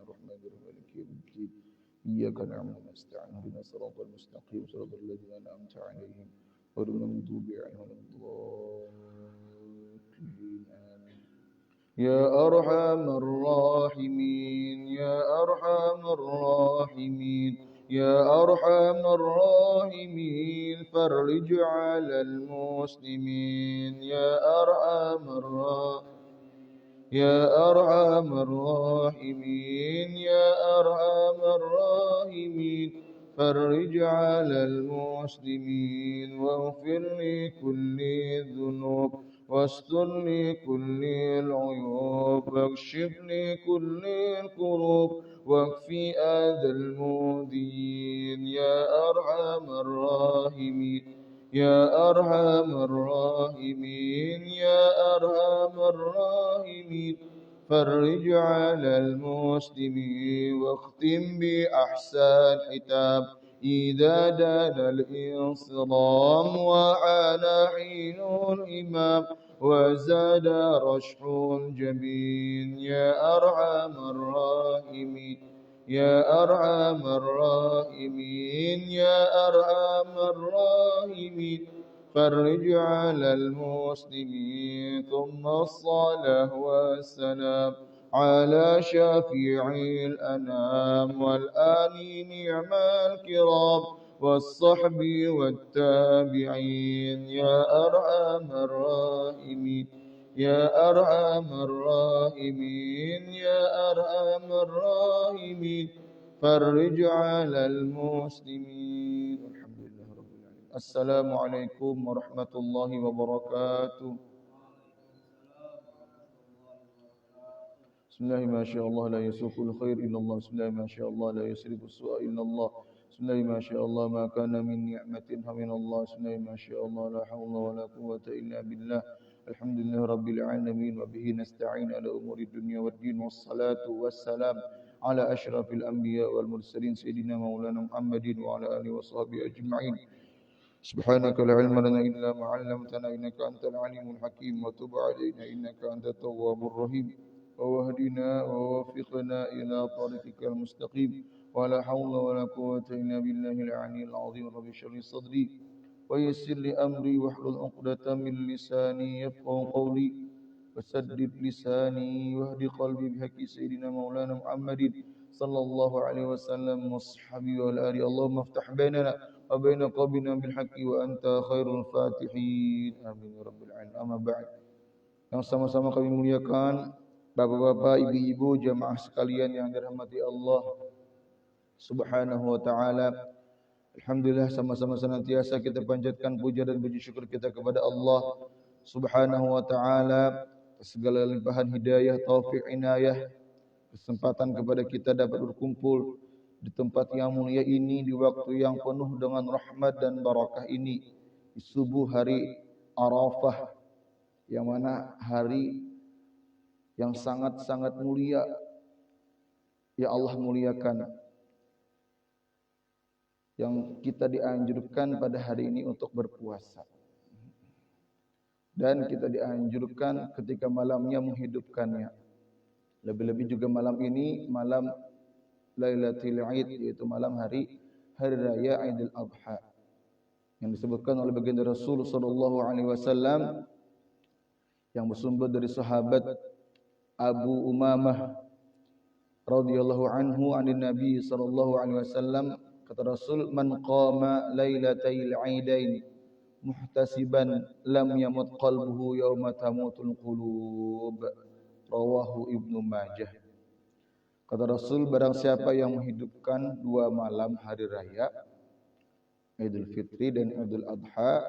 الرحمن الرحيم مالك يوم الدين إياك نعبد ونستعين اهدنا الصراط المستقيم صراط الذين أنعمت عليهم غير المغضوب عليهم ولا الضالين آمين. يا أرحم الراحمين يا أرحم الراحمين يا أرحم الراحمين فرج على المسلمين يا أرحم الراحمين يا أرحم الراحمين يا أرحم الراحمين فرج على المسلمين واغفر لكل الذنوب واستر لكل العيوب واكشف لكل الكروب واكفي أذى المؤذين يا أرحم الراحمين يا أرحم الراحمين يا أرحم الراحمين فرج على المسلمين واختم بأحسن ختام إذا دان الانصرام وعلى حين الإمام وزاد رشح الجبين يا أرحم الراحمين يا أرحم الراحمين يا أرحم الراحمين فرج على المسلمين ثم الصلاة والسلام على شفيع الأنام والآل نعم الكرام والصحب والتابعين يا أرحم الراحمين يا أرحم الراحمين يا أرحم الراحمين فرج على المسلمين. الحمد لله رب العالمين. السلام عليكم ورحمة الله وبركاته. بسم الله ما شاء الله لا يسوق الخير إلا الله. بسم الله ما شاء الله لا يسرف السوء إلا الله. بسم الله ما شاء الله ما كان من نعمة فمن الله. بسم الله ما شاء الله لا حول ولا قوة إلا بالله. الحمد لله رب العالمين وبه نستعين على أمور الدنيا والدين والصلاة والسلام على أشرف الأنبياء والمرسلين سيدنا مولانا محمد وعلى آله وصحبه أجمعين. سبحانك لا علم لنا إلا ما علمتنا إنك أنت العليم الحكيم وتب علينا إنك أنت التواب الرحيم ووهدنا ووفقنا إلى طريقك المستقيم ولا حول ولا قوة إلا بالله العلي العظيم. رب اشرح لي صدري ويسر لي أمري واحلل عقدة من لساني يفقهوا قولي وسدد لساني واهد قلبي بحق سيدنا مولانا محمد صلى الله عليه وسلم وصحبه والآل. اللهم افتح بيننا وبين قومنا بالحق وأنت خير الفاتحين آمين يا رب العالمين. أما بعد, yang sama-sama kami muliakan Bapak-bapak, ibu-ibu, jamaah sekalian yang dirahmati Allah Subhanahu wa taala. Alhamdulillah, sama-sama senantiasa kita panjatkan puja dan puji syukur kita kepada Allah Subhanahu wa taala atas segala limpahan hidayah, taufik, inayah, kesempatan kepada kita dapat berkumpul di tempat yang mulia ini di waktu yang penuh dengan rahmat dan barakah ini, di subuh hari Arafah, yang mana hari yang sangat-sangat mulia, ya Allah muliakan, yang kita dianjurkan pada hari ini untuk berpuasa, dan kita dianjurkan ketika malamnya menghidupkannya. Lebih-lebih juga malam ini malam Lailatul Aid, yaitu malam hari raya Idul Adha, yang disebutkan oleh baginda Rasul sallallahu alaihi wasallam yang bersumber dari sahabat Abu Umamah radhiyallahu anhu anin Nabi sallallahu alaihi wasallam, kata Rasul, man qama lailatal aidain muhtasiban lam yamut qalbuhu yauma tamutul qulub, rawahu Ibnu Majah. Kata Rasul, barang siapa yang menghidupkan dua malam hari raya Idul Fitri dan Idul Adha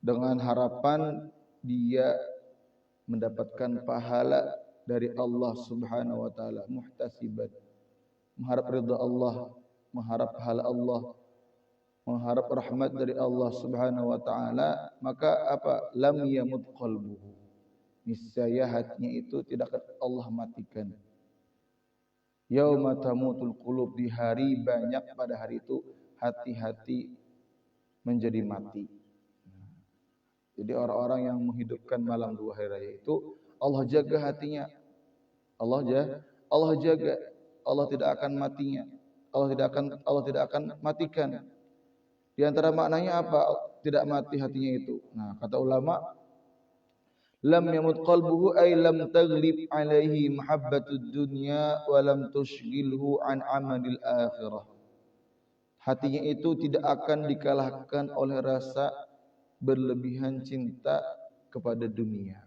dengan harapan dia mendapatkan pahala dari Allah Subhanahu wa taala, muhtasiban, mengharap ridha Allah, mengharap pahala Allah, mengharap rahmat dari Allah Subhanahu wa taala, maka apa? Lam yamut qalbuhu, niscaya hatinya itu tidak akan Allah matikan. Yauma tamutul qulub, di hari banyak pada hari itu hati-hati menjadi mati. Jadi orang-orang yang menghidupkan malam dua hari raya itu Allah jaga hatinya. Allah jaga Allah tidak akan matinya. Allah tidak akan matikan. Di antara maknanya apa? Tidak mati hatinya itu. Nah, kata ulama, lam yamut qalbuhu ay lam taghlib alaihi mahabbatud dunya wa lam tushghilhu an amalil akhirah. Hatinya itu tidak akan dikalahkan oleh rasa berlebihan cinta kepada dunia.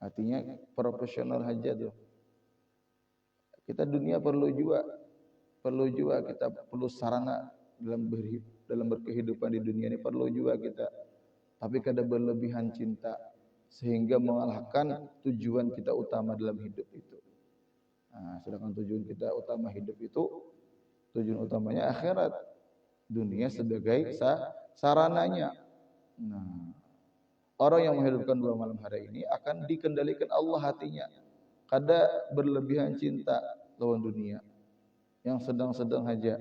Artinya profesional saja tuh. Kita dunia perlu juga kita perlu sarana dalam berkehidupan di dunia ini perlu juga kita. Tapi kada berlebihan cinta sehingga mengalahkan tujuan kita utama dalam hidup itu. Nah, sedangkan tujuan kita utama hidup itu tujuan utamanya akhirat. Dunia sebagai sarananya. Nah, orang yang menghidupkan 2 malam hari ini akan dikendalikan Allah hatinya. Kada berlebihan cinta lawan dunia. Yang sedang-sedang saja.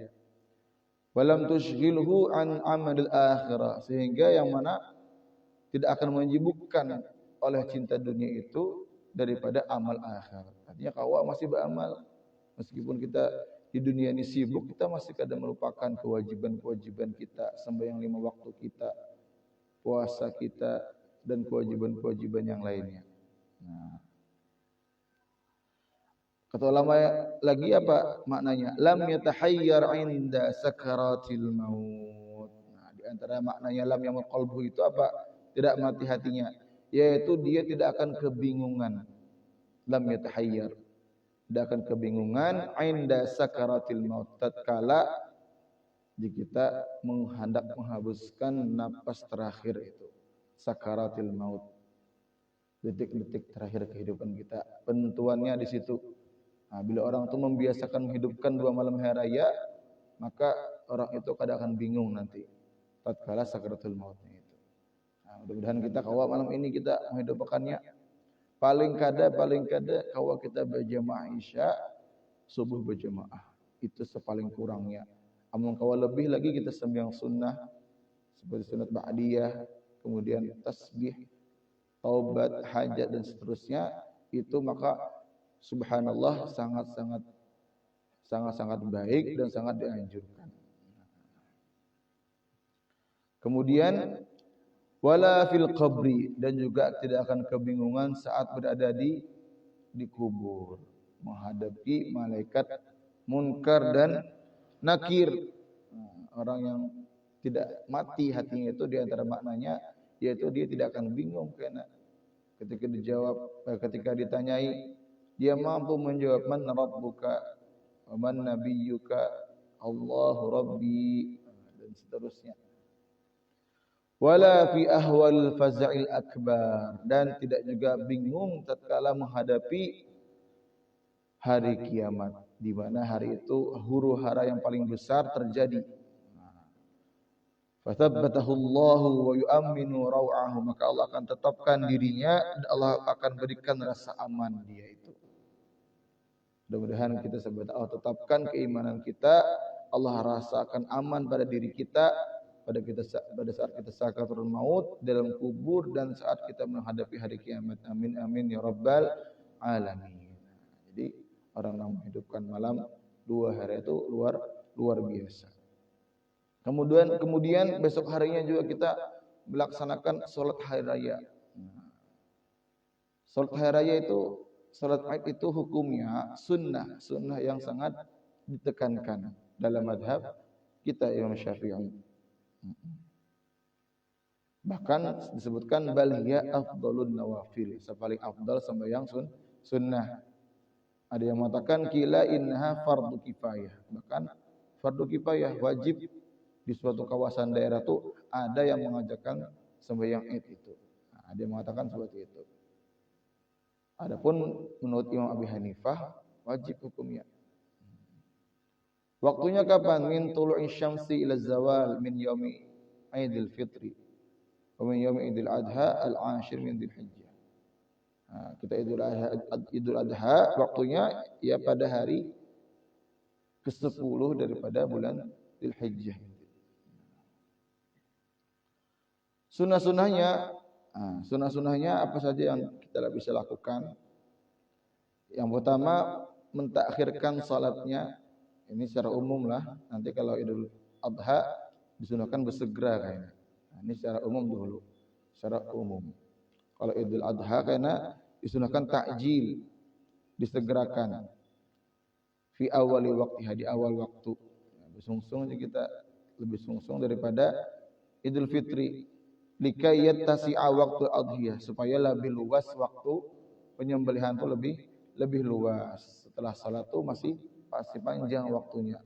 Walam tushghilhu an amalil akhirah, sehingga yang mana tidak akan menyibukkan oleh cinta dunia itu daripada amal akhirat. Artinya kawa masih beramal. Meskipun kita di dunia ini sibuk, kita masih kadang melupakan kewajiban-kewajiban kita, sembahyang 5 waktu kita, puasa kita, dan kewajiban-kewajiban yang lainnya. Nah, kata ulama lagi apa maknanya? Lam yatahayyar inda sakaratil maut. Nah, di antara maknanya lam yamut qalbuhu itu apa? Tidak mati hatinya, yaitu dia tidak akan kebingungan. Lam yatahayyar, tidak akan kebingungan inda sakaratil maut, tatkala jika kita menghendak menghabiskan napas terakhir itu. Sakaratil maut, detik-detik terakhir kehidupan kita. Penentuannya di situ. Nah, bila orang itu membiasakan menghidupkan 2 malam hari raya, maka orang itu kadang akan bingung nanti tatkala sakaratul mautnya itu. Nah, mudah-mudahan kita kawal malam ini kita menghidupkannya. Paling kada kawal kita berjamaah Isya, subuh berjamaah. Itu sepaling kurangnya. Amun kawal lebih lagi kita sembahyang sunnah seperti sunat ba'diyah, kemudian tasbih, taubat, hajat dan seterusnya, itu maka subhanallah sangat baik dan sangat dianjurkan. Kemudian wala fil qabri, dan juga tidak akan kebingungan saat berada di kubur, menghadapi malaikat munkar dan nakir. Orang yang tidak mati hatinya itu di antara maknanya yaitu dia tidak akan bingung karena ketika ditanyai dia mampu menjawab man rabbuka wa man nabiyyuka Allahu rabbi dan seterusnya. Wala fi ahwal faza'il akbar, dan tidak juga bingung tatkala menghadapi hari kiamat, di mana hari itu huru-hara yang paling besar terjadi. Fathabbatahu Allahu wa yu'minu raw'ahu, maka Allah akan tetapkan dirinya dan Allah akan berikan rasa aman dia itu. Mudah-mudahan kita sebagai Allah tetapkan keimanan kita, Allah rasakan aman pada diri kita pada saat kita sakaratul maut, dalam kubur, dan saat kita menghadapi hari kiamat. Amin amin ya rabbal alamin. Jadi orang yang menghidupkan malam 2 hari itu luar biasa. Kemudian besok harinya juga kita melaksanakan salat hari raya. Salat hari raya itu, salat Id itu hukumnya sunnah yang sangat ditekankan dalam madhab kita Imam Syafi'i. Bahkan disebutkan bal hiya afdhalun nawafil, sepaling afdal sembahyang sunnah. Ada yang mengatakan kila innaha fardu kifayah, bahkan fardu kifayah wajib di suatu kawasan daerah itu ada yang mengajarkan sembahyang Id itu. Ada yang mengatakan seperti itu. Adapun menurut Imam Abi Hanifah wajib hukumnya. Waktunya kapan? Min tulu'i syamsi ila zawal min yaumi Aidil Fitri wa min yaumi Idul Adha al-ashir min Dzulhijjah. Nah, kita Idul Adha waktunya ya pada hari ke-10 daripada bulan Dzulhijjah. Sunnah-sunnahnya apa saja yang kita bisa lakukan? Yang pertama, mentakhirkan salatnya, ini secara umum lah. Nanti kalau Idul Adha disunahkan bersegera kayaknya. Nah, ini secara umum dulu. Secara umum. Kalau Idul Adha kayaknya disunahkan takjil, disegerakan. Fi awali waktiha, di awal waktu. Lebih sungsung kita lebih sungsung daripada Idul Fitri. Likai yattasi'a waktu adhiyah, supaya lebih luas waktu penyembelihan itu lebih luas. Setelah salat itu masih panjang waktunya.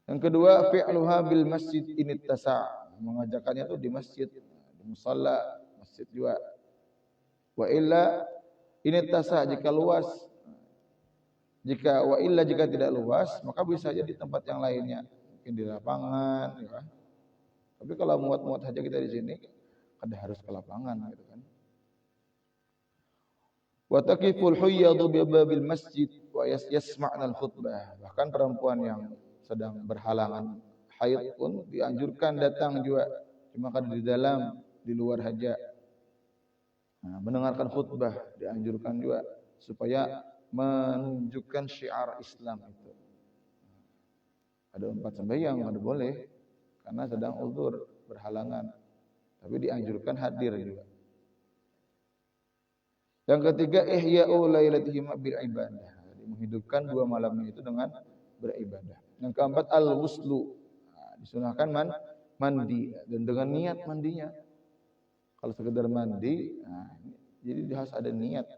Yang kedua, fi'luha bil masjid ini tasa', mengajakannya itu di masjid, di musalla, masjid juga. Wa illa ini tasa' jika luas. Jika tidak luas, maka bisa saja di tempat yang lainnya, mungkin di lapangan, ya. Tapi kalau muat-muat saja kita di sini, kada harus ke lapangan, gitu kan. Wa taqiful huyyadu bi babil masjid wa yasma'na al-khutbah. Bahkan perempuan yang sedang berhalangan haid pun dianjurkan datang juga, cuma kada di dalam, di luar saja. Nah, mendengarkan khutbah dianjurkan juga supaya menunjukkan syiar Islam itu. Ada 4 sembahyang ada boleh karena sedang uzur berhalangan, tapi dianjurkan hadir juga. Yang ketiga, ihya'u lailatihim bil ibadah, menghidupkan 2 malamnya itu dengan beribadah. Yang keempat, al-ghuslu, disunahkan mandi dan dengan niat mandinya. Kalau sekedar mandi, jadi harus ada niat.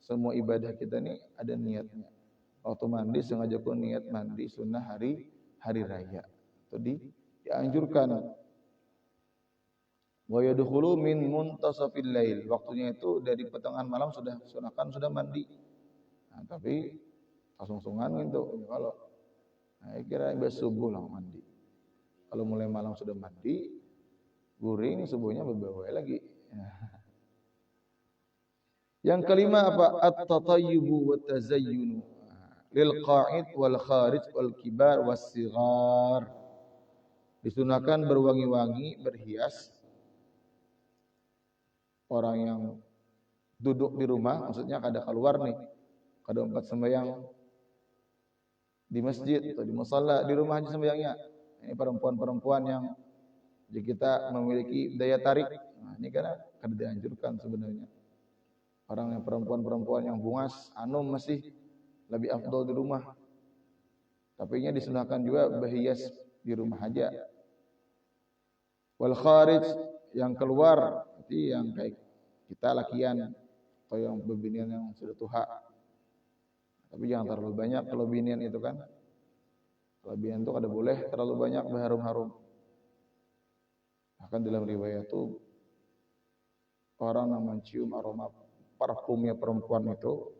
Semua ibadah kita ini ada niatnya. Waktu mandi sengaja pun niat mandi sunnah hari raya. Itu dianjurkan. Wa yadkhulu min muntasafil lail. Waktunya itu dari pertengahan malam sudah mandi. Nah, tapi sungsung-sungkan gitu kalau kira subuh lah mandi. Kalau mulai malam sudah mandi, guring subuhnya berbawa lagi. Yang kelima apa? At-tatayyubu wa tazayyunu lil qa'id wal kharij wal kibar was sighar. Disunahkan berwangi-wangi, berhias. Orang yang duduk di rumah, maksudnya kada keluar nih, kada 4 sembahyang di masjid atau di musalla, di rumah aja sembahyangnya. Ini perempuan-perempuan yang kita memiliki daya tarik. Nah, ini karena kada dianjurkan sebenarnya. Orang yang perempuan-perempuan yang bungas, anum masih lebih afdol di rumah. Tapi nya disunahkan juga berhias di rumah aja. Wal kharij, yang keluar, berarti yang kayak kita lakian atau yang berbinian yang sudah tua. Tapi jangan terlalu banyak kalau binian itu kan. Kalau binian itu kada boleh terlalu banyak berharum-harum. Bahkan dalam riwayat itu orang yang mencium aroma parfumnya perempuan itu,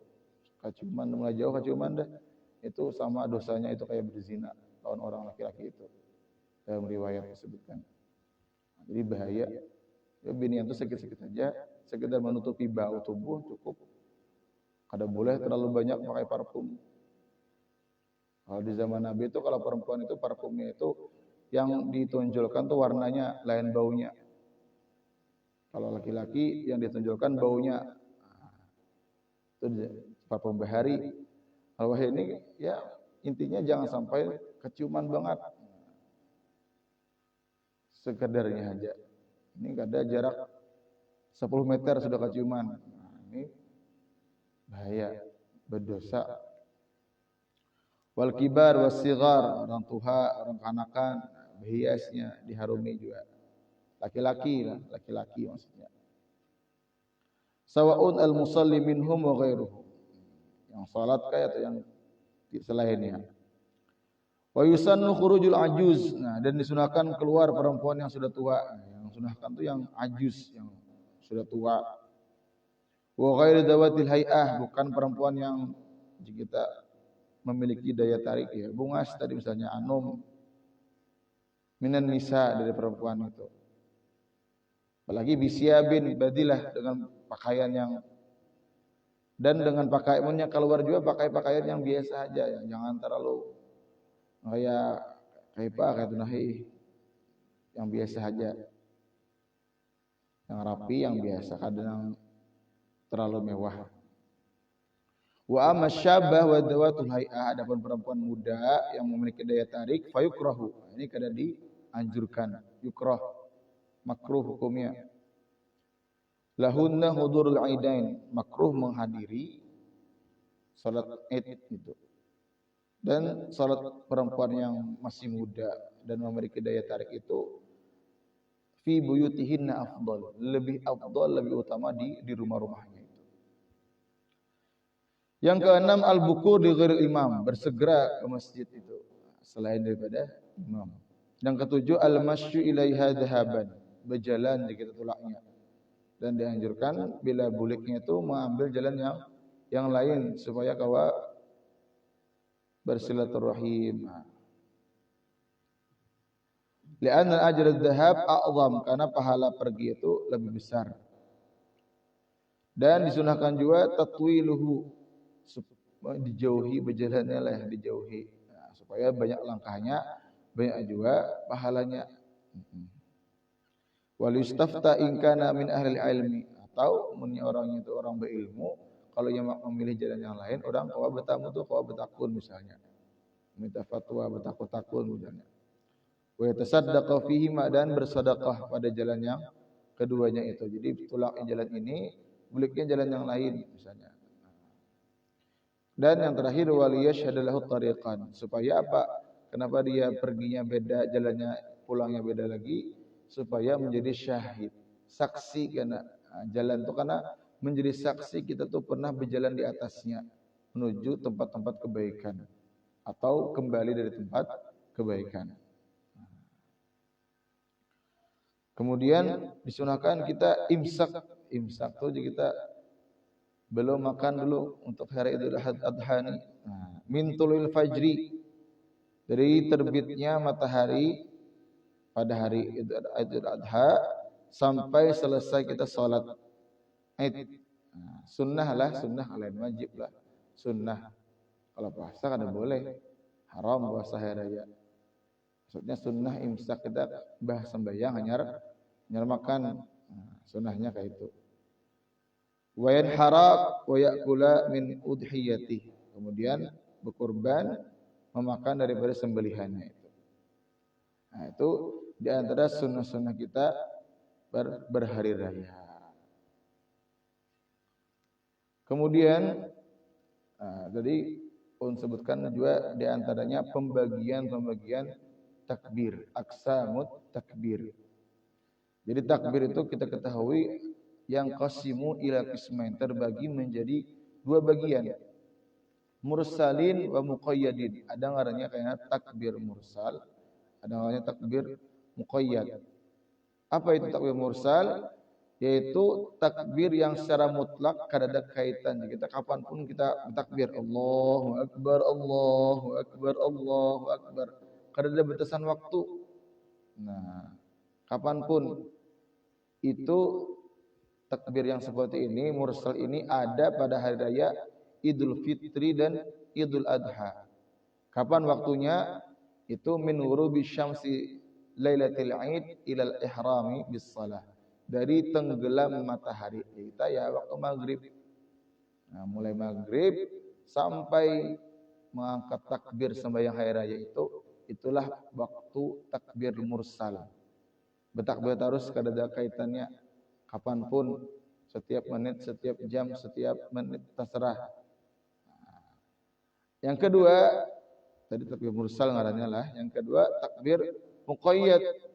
kaciuman mulai jauh kaciuman dah, itu sama dosanya itu kayak berzina lawan orang laki-laki itu. Dalam riwayat disebutkan. Jadi bahaya. Ya, binian itu sedikit-sedikit saja, sekedar menutupi bau tubuh cukup. Kada boleh terlalu banyak pakai parfum. Kalau di zaman Nabi itu kalau perempuan itu parfumnya itu yang ditonjolkan tuh warnanya lain baunya. Kalau laki-laki yang ditonjolkan baunya. Itu parfum bahari. Kalau ini ya intinya jangan sampai keciuman banget. Sekedarnya aja. Ini kada jarak 10 meter sudah keciuman. Nah, ini bahaya, berdosa. Wal kibar was sighar, orang tua, orang kanakan, berhiasnya diharumi juga. Laki-laki lah, laki-laki maksudnya. Sawa'un al-musalli minhum wa ghairuhu. Yang salat kayak atau yang selainnya. Wa yusannu khurujul ajuz. Nah, dan disunahkan keluar perempuan yang sudah tua. Yang sunahkan itu yang ajuz, yang sudah tua. Wa ghairu dawatil hay'ah, bukan perempuan yang kita memiliki daya tarik ya. Bungas tadi misalnya anum minan nisa dari perempuan itu. Apalagi bisyabin badilah dengan pakaian yang dan dengan pakaiannya keluar juga pakai pakaian yang biasa aja ya. Jangan terlalu kayak tunahi yang biasa aja. Yang rapi, yang biasa, kadang terlalu mewah. Wa amma syabah wa dawatul hay'ah, adapun perempuan muda yang memiliki daya tarik fayukrahu. Ini kada dianjurkan, yukrah, makruh hukumnya. Lahunna hudurul aidain, makruh menghadiri salat Id itu. Dan salat perempuan yang masih muda dan memiliki daya tarik itu fi buyutihinna afdal, lebih afdal, lebih utama di rumah-rumahnya itu. Yang keenam al-bukur di ghairil imam, bersegera ke masjid itu selain daripada imam. Yang ketujuh al-masyu ilaiha dhahaban, berjalan jika tulaknya. Dan dianjurkan bila buliknya itu mengambil jalan yang lain supaya kawa bersilaturahim. Li'anna ajr adh-dhahab a'zam, karena pahala pergi itu lebih besar. Dan disunahkan juga tatwiluhu, dijauhi berjalannya lah, dijauhi. Nah, supaya banyak langkahnya, banyak juga pahalanya. Wal yustafta in kana min ahli ilmi, atau mun orangnya itu orang berilmu, kalau yang memilih jalan yang lain, orang kawa bertamu tuh kawa bertakun misalnya. Minta fatwa bertakun misalnya. Wa yatasaddaqa fihi, dan bersedekah pada jalan yang keduanya itu. Jadi tulaknya jalan ini, buliknya jalan yang lain misalnya. Dan yang terakhir waliyashhadu lahu tariqan, supaya apa? Kenapa dia perginya beda, jalannya pulangnya beda lagi? Supaya menjadi syahid, saksi, karena jalan itu karena menjadi saksi kita tuh pernah berjalan di atasnya menuju tempat-tempat kebaikan atau kembali dari tempat kebaikan. Kemudian disunahkan kita imsak tuh kita belum makan dulu untuk hari Idul Adha ini. Min tulul fajri, dari terbitnya matahari pada hari Idul Adha sampai selesai kita sholat Id. Sunnah lah, sunnah lain wajib lah, sunnah. Kalau puasa kan boleh, haram puasa hari raya. Maksudnya sunnah imsak kita bah sembahyang hanyar makan, sunnahnya kayak itu. Wa yanhara wa ya'kula min udhiyati, kemudian berkurban, memakan daripada sembelihannya itu. Nah, itu di antara sunnah-sunnah kita berhari raya. Kemudian tadi sebutkan juga di antaranya pembagian takbir, aqsamut takbir. Jadi takbir itu kita ketahui yang qasimu ila qismain, terbagi menjadi dua bagian. Mursalin wa muqayyadin. Ada ngarannya kayak takbir mursal, ada namanya takbir muqayyad. Apa itu takbir mursal? Yaitu takbir yang secara mutlak kada ada kaitan. Kita kapanpun kita bertakbir, Allahu Akbar, Allahu Akbar, Allahu Akbar. Kada ada batasan waktu. Nah, kapanpun itu takbir yang seperti ini, mursal ini ada pada hari raya Idul Fitri dan Idul Adha. Kapan waktunya? Itu min ghurubi syamsi lailatul Id ilal ihrami bis shalah. Dari tenggelam matahari kita ya waktu maghrib. Nah, mulai maghrib sampai mengangkat takbir sembahyang hari raya itulah waktu takbir mursal. Bertakbir terus kada ada kaitannya kapanpun, setiap menit, setiap jam, setiap menit terserah. Yang kedua, tadi takbir mursal ngarannya lah. Yang kedua takbir muqayyad.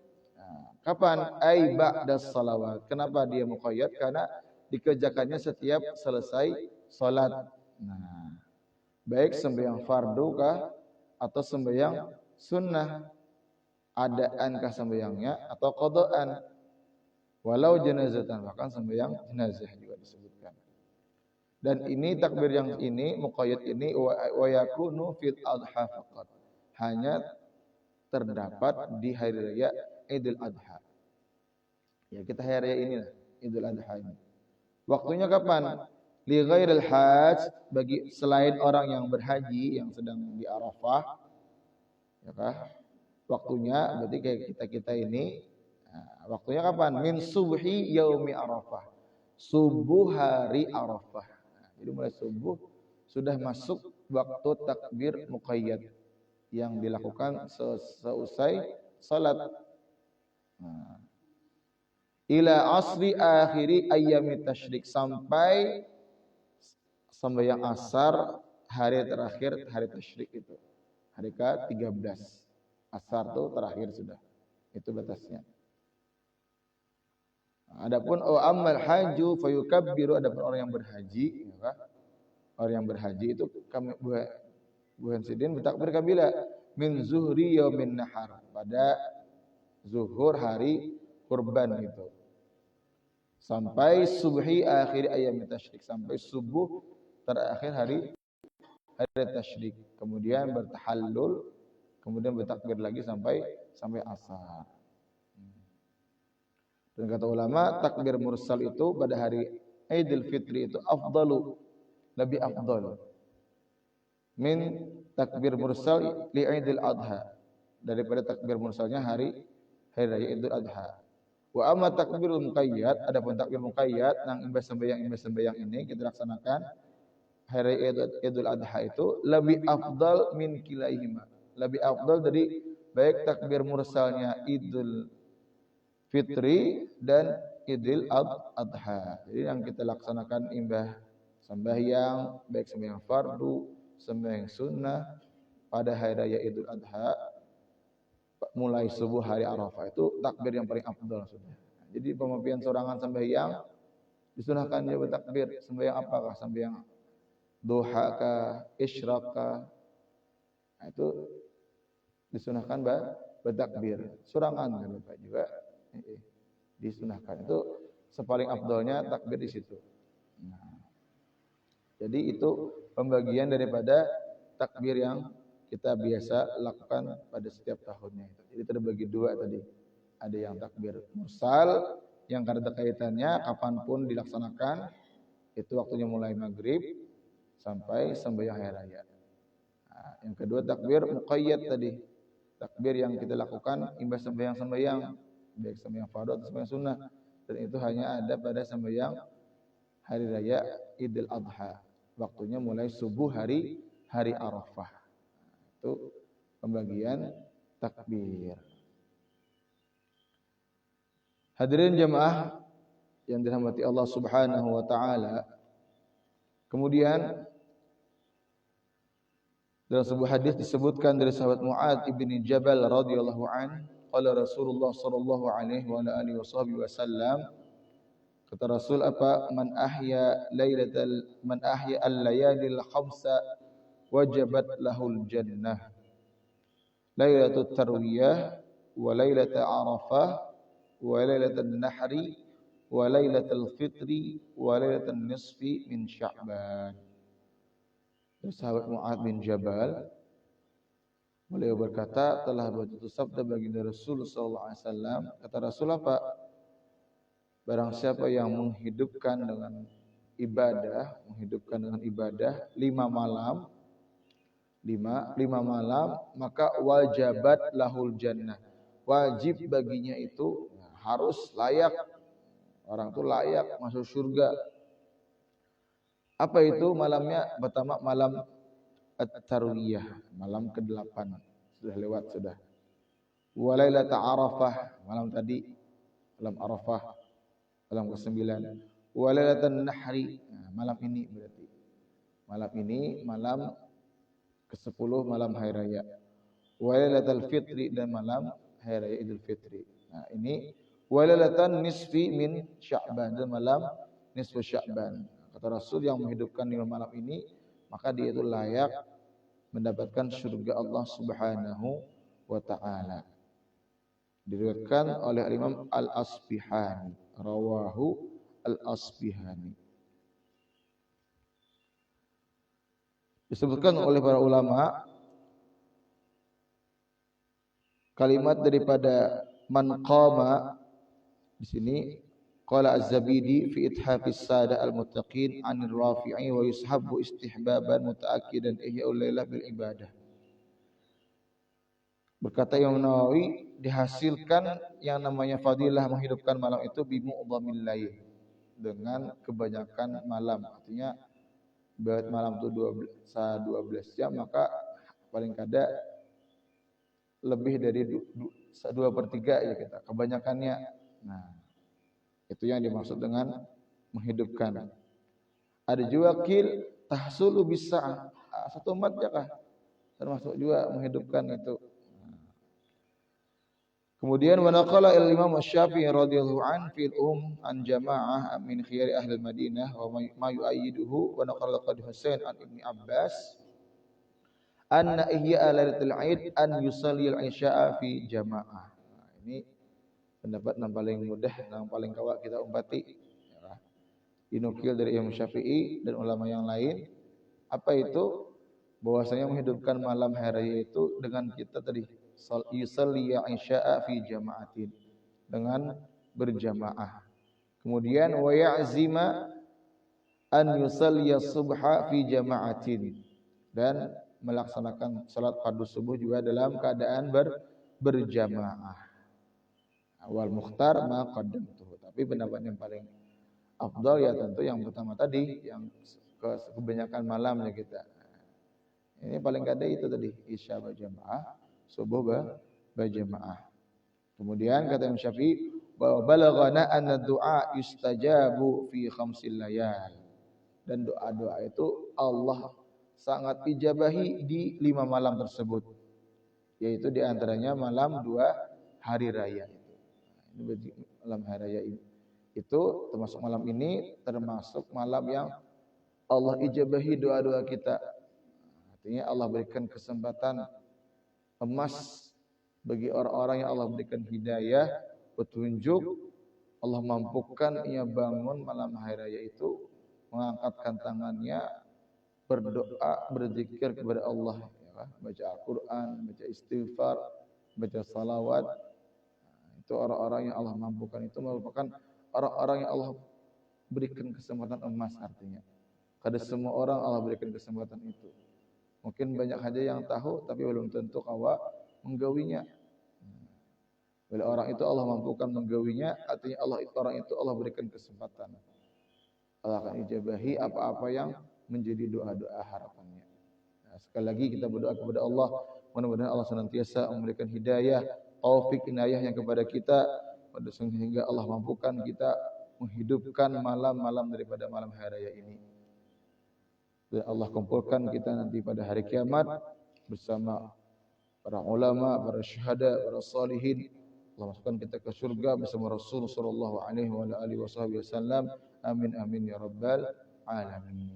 Kapan? Ai ba'das salawat. Kenapa dia muqayyad? Karena dikerjakannya setiap selesai salat. Nah, baik sembahyang fardu kah atau sembahyang sunnah, adaan kah sembahyangnya atau qadaan. Walau jenazatan, bahkan sembahyang jenazah juga disebutkan. Dan ini takbir yang ini muqayyad ini wa yakunu fil adha faqat, hanya terdapat di hari raya Idul Adha. Ya, kita hari raya inilah Idul Adha ini. Waktunya kapan? Li ghairil hajj, bagi selain orang yang berhaji yang sedang di Arafah. Ya kah? Waktunya berarti kayak kita ini. Nah, waktunya kapan? Min subhi yaumi Arafah. Subuh hari Arafah. Jadi mulai subuh sudah masuk waktu takbir muqayyad yang dilakukan seusai salat. Nah, ila asri akhiri ayyamit tasyrik, sampai sembahyang asar hari terakhir hari tasyrik itu. Hari ke-13. Asar itu terakhir sudah. Itu batasnya. Adapun ammal haju fayukabbiru, adapun orang yang berhaji, ya, orang yang berhaji itu kami buhan sidin bertakbir kabila min zuhri yaumin nahar, pada zuhur hari kurban itu, sampai subhi akhir ayam tasyrik, sampai subuh terakhir hari tasyrik, kemudian bertahallul, kemudian bertakbir lagi sampai asar. Dan kata ulama, takbir mursal itu pada hari Idul Fitri itu afdalu, lebih afdal min takbir mursal li Idul Adha, daripada takbir mursalnya hari raya Idul Adha. Wa amma takbirul muqayyad, adapun takbir muqayyad nang imbas sembahyang ini kita laksanakan hari Idul Adha itu lebih afdal min kilaihima, lebih afdal dari baik takbir mursalnya Idul Fitri dan Idul Adha. Jadi yang kita laksanakan imbah sembahyang, baik sembahyang fardu, sembahyang sunnah pada hari raya Idul Adha, mulai subuh hari Arafah, itu takbir yang paling afdal sudah. Jadi pemapian sorangan sembahyang disunahkan dia bertakbir. Sembahyang apakah? Sembahyang duha kah, isyraq kah? Nah, itu disunahkan bertakbir. Sorangan kan Bapak juga disunahkan. Itu sepaling afdalnya takbir di situ. Nah, jadi itu pembagian daripada takbir yang kita biasa lakukan pada setiap tahunnya itu. Jadi terbagi dua tadi. Ada yang takbir mursal yang karena kaitannya kapanpun dilaksanakan, itu waktunya mulai maghrib sampai sembahyang hari raya. Nah, yang kedua takbir muqayyad tadi. Takbir yang kita lakukan imbas sembahyang, baik sembahyang fardu atau sembahyang sunnah, dan itu hanya ada pada sembahyang hari raya Idul Adha. Waktunya mulai subuh hari Arafah. Itu pembagian takbir. Hadirin jamaah yang dirahmati Allah Subhanahu wa taala. Kemudian dalam sebuah hadis disebutkan dari sahabat Mu'adz bin Jabal radhiyallahu an, qala Rasulullah sallallahu alaihi wa alihi wasallam, kata Rasul apa, man ahya al-layalil khamsa wajabat lahul jannah, lailatul tarwiyah wa lailatul arafah wa lailatul nahri wa lailatul fitri wa lailatul nisfi min Sya'ban. Sahabat Mu'adz bin Jabal, beliau berkata, telah bertutur sabda baginda Rasul sallallahu alaihi wasallam, kata Rasul apa? Barang siapa yang menghidupkan dengan ibadah 5 malam, maka wajabat lahul jannah. Wajib baginya itu, harus layak, orang itu layak masuk surga. Apa itu malamnya? Pertama malam at-tarwiyah, malam ke-8. Sudah lewat sudah. Wa lailatul arafah, malam tadi, malam Arafah, malam ke-9. Wa lailatul nahri, malam ini berarti. Malam ini malam ke-10, malam hari raya. Wa lailatul fitri, dan malam hari raya Idul Fitri. Nah, ini wa lailatul nisfi min Sya'ban, dan malam nisfu Sya'ban. Kata Rasul, yang menghidupkan 5 malam ini, maka dia itu layak mendapatkan surga Allah Subhanahu wa taala. Diriwayatkan oleh Imam Al-Asbihani, rawahu Al-Asbihani. Disebutkan oleh para ulama kalimat daripada man qama di sini. Qala Az-Zabidi fi ithafis sada al-muttaqin 'anil Rafi'i wa yushabbu istihbaban mutaakkidan ihya'ul lailah bil ibadah. Berkata Imam Nawawi, dihasilkan yang namanya fadilah menghidupkan malam itu bi mu'dhamil lail, dengan kebanyakan malam. Artinya malam itu 12 jam, maka paling kada lebih dari 2/3 ya kita kebanyakannya. Nah, itu yang dimaksud dengan menghidupkan. Ada juga qil tahsulu bisa 1/4 ya kah? Termasuk juga menghidupkan itu. Kemudian wa naqala al-Imam Asy-Syafi'i radhiyallahu an fil an jamaah min khiyari ahli Madinah wa ma yu'ayyiduhu wa naqala qad Husain an Ibnu Abbas anna ihya lailatul Aid an yusalli al-isya'a fi jamaah. Nah, ini pendapat yang paling mudah, yang paling kawak kita umpati. Ya, dinukil dari Imam Syafi'i dan ulama yang lain. Apa itu? Bahwasanya menghidupkan malam hari raya itu dengan kita tadi yusalli isya'a fi jama'atin, dengan berjamaah. Kemudian wa ya'zima an yusalli subha fi jama'atin, dan melaksanakan salat fardu subuh juga dalam keadaan berjamaah. Awal mukhtar ma qaddamtuhu, tapi pendapat yang paling afdal ya tentu yang pertama tadi, yang kebanyakan malamnya kita. Ini paling kada itu tadi, isya berjamaah, subuh berjamaah. Kemudian kata Imam Syafi'i, bahwa balaghana anna du'a yustajabu fi khamsil layal. Dan doa-doa itu Allah sangat ijabahi di 5 malam tersebut. Yaitu di antaranya malam 2 hari raya itu. Ini berarti malam hari raya ini. Itu termasuk malam ini, termasuk malam yang Allah ijabahi doa-doa kita. Artinya Allah berikan kesempatan emas bagi orang-orang yang Allah berikan hidayah, petunjuk. Allah mampukan ia bangun malam hari raya itu, mengangkatkan tangannya, berdoa, berzikir kepada Allah, ya, baca Al-Quran, baca istighfar, baca salawat. Itu orang-orang yang Allah mampukan, itu merupakan orang-orang yang Allah berikan kesempatan emas artinya. Kada semua orang Allah berikan kesempatan itu. Mungkin banyak saja yang tahu, tapi belum tentu kawa menggawinya. Bila orang itu Allah mampukan menggawinya, artinya orang itu Allah berikan kesempatan. Allah akan ijabahi apa-apa yang menjadi doa-doa harapannya. Nah, sekali lagi kita berdoa kepada Allah, mudah-mudahan Allah senantiasa memberikan hidayah, taufik, inayah yang kepada kita, sehingga Allah mampukan kita menghidupkan malam-malam daripada malam hari raya ini. Dan Allah kumpulkan kita nanti pada hari kiamat bersama para ulama, para syuhada, para salihin. Allah masukkan kita ke surga bersama Rasul sallallahu alaihi wasallam. Amin amin ya rabbal alamin.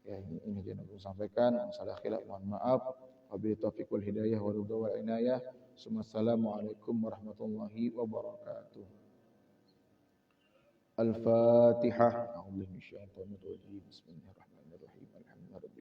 Ya, ini yang aku sampaikan. Masalah khilaf mohon maaf. Wabillahi taufiq wal hidayah wa ridha wal inayah. Assalamualaikum warahmatullahi wabarakatuh. Al-Fatihah. A'udzu billahi minasyaitonir rajim. Bismillahirrahmanirrahim. Alhamdulillah.